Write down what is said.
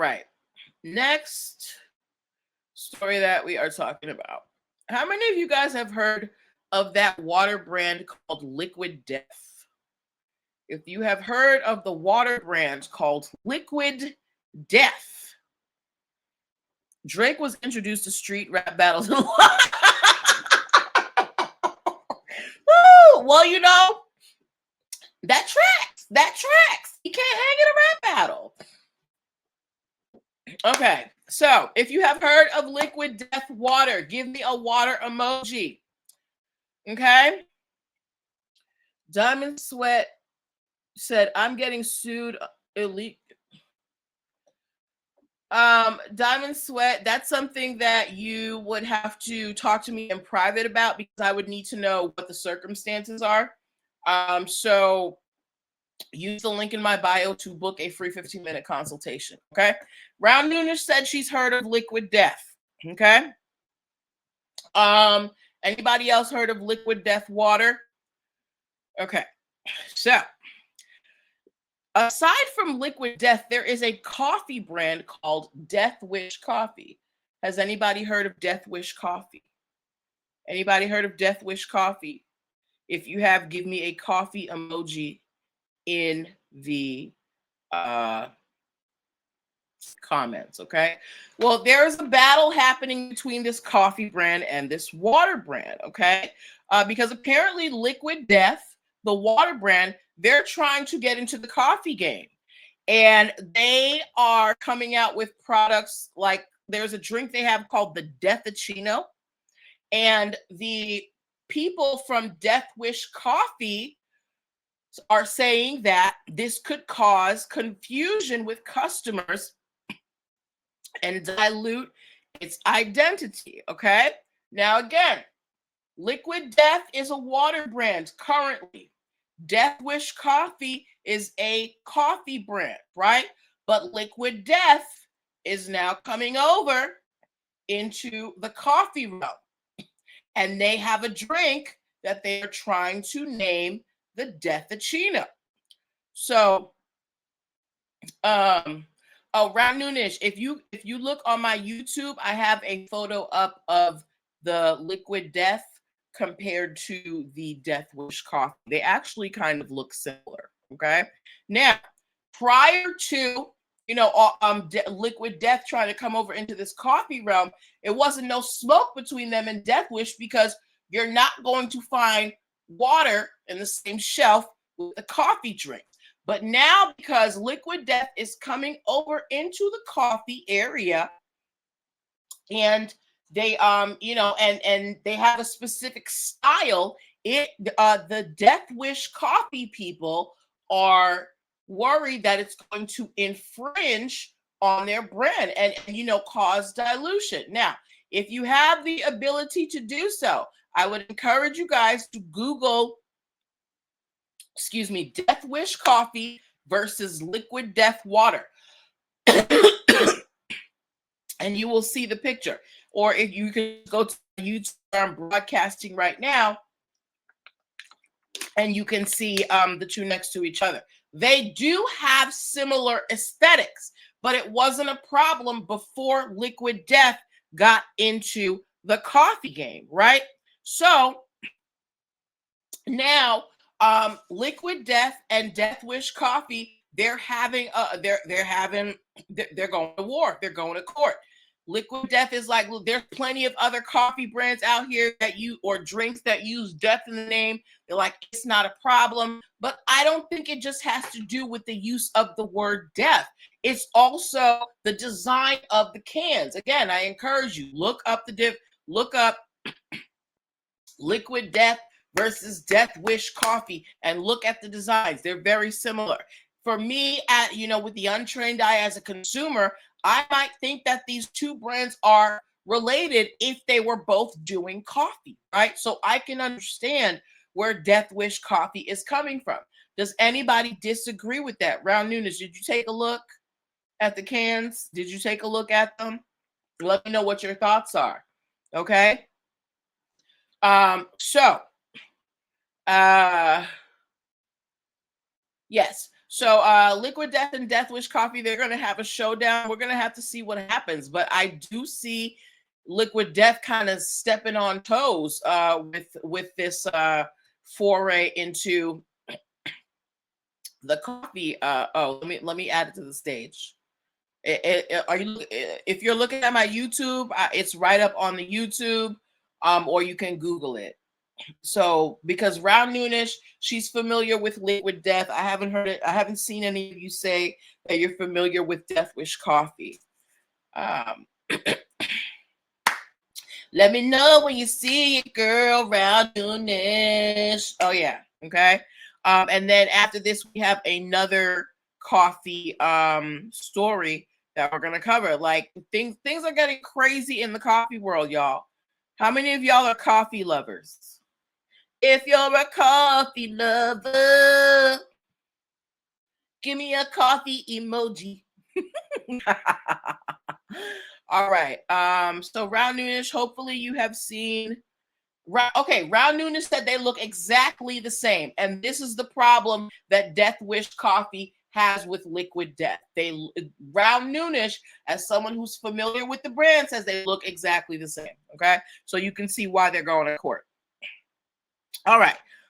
right. Next story that we are talking about. How many of you guys have heard of that water brand called Liquid Death? If you have heard of the water brand called Liquid Death, Drake was introduced to street rap battles. Woo! Well, you know, that tracks. That tracks. You can't hang in a rap battle. Okay, so if you have heard of Liquid Death Water, give me a water emoji. Okay. Diamond Sweat said, I'm getting sued. Elite. Diamond Sweat, that's something that you would have to talk to me in private about because I would need to know what the circumstances are. So use the link in my bio to book a free 15-minute consultation. Okay. Round Noonish said she's heard of Liquid Death. Okay. Anybody else heard of Liquid Death Water? Okay. So aside from Liquid Death, there is a coffee brand called Death Wish Coffee. Has anybody heard of Death Wish Coffee? Anybody heard of Death Wish Coffee? If you have, give me a coffee emoji in the comments, okay? Well, there's a battle happening between this coffee brand and this water brand, okay? Because apparently Liquid Death, the water brand, they're trying to get into the coffee game. And they are coming out with products like there's a drink they have called the Deathachino. And the people from Death Wish Coffee are saying that this could cause confusion with customers and dilute its identity. Okay. Now, again, Liquid Death is a water brand currently. Death Wish Coffee is a coffee brand, right? But Liquid Death is now coming over into the coffee realm. And they have a drink that they are trying to name the Deathachino. So, oh, Round Noonish, if you look on my YouTube, I have a photo up of the Liquid Death compared to the Death Wish Coffee. They actually kind of look similar. Okay. Now, prior to Liquid Death trying to come over into this coffee realm, it wasn't no smoke between them and Death Wish because you're not going to find water in the same shelf with a coffee drink. But now, because Liquid Death is coming over into the coffee area, and they and they have a specific style, the Death Wish coffee people are worried that it's going to infringe on their brand and cause dilution. Now, if you have the ability to do so, I would encourage you guys to Google Death Wish Coffee versus Liquid Death Water. And you will see the picture. Or if you can go to YouTube, I'm broadcasting right now, and you can see the two next to each other. They do have similar aesthetics, but it wasn't a problem before Liquid Death got into the coffee game, right? So now Liquid Death and Death Wish Coffee, they're going to war. They're going to court. Liquid Death is like, look, there's plenty of other coffee brands out here or drinks that use death in the name. They're like, it's not a problem. But I don't think it just has to do with the use of the word death. It's also the design of the cans. Again, I encourage you, look up Liquid Death versus Death Wish Coffee and look at the designs. They're very similar. For me, with the untrained eye as a consumer, I might think that these two brands are related if they were both doing coffee, right? So I can understand where Death Wish Coffee is coming from. Does anybody disagree with that? Round Noonish, did you take a look at the cans? Did you take a look at them? Let me know what your thoughts are. Okay. Yes. So Liquid Death and Death Wish Coffee, they're gonna have a showdown. We're gonna have to see what happens. But I do see Liquid Death kind of stepping on toes with this foray into the coffee. Oh, let me add it to the stage. Are you if you're looking at my YouTube, it's right up on the YouTube, or you can Google it. So because Round Noonish, she's familiar with Liquid Death. I haven't heard it. I haven't seen any of you say that you're familiar with Death Wish Coffee. Um, Let me know when you see it, girl. Round Noonish. Oh yeah. Okay. And then after this, we have another coffee story that we're gonna cover. Like things are getting crazy in the coffee world, y'all. How many of y'all are coffee lovers? If you're a coffee lover, give me a coffee emoji. All right. So Round Noonish, hopefully you have seen. Okay, Round Noonish said they look exactly the same, and this is the problem that Death Wish Coffee has with Liquid Death. Round Noonish, as someone who's familiar with the brand, says they look exactly the same. Okay, so you can see why they're going to court. All right.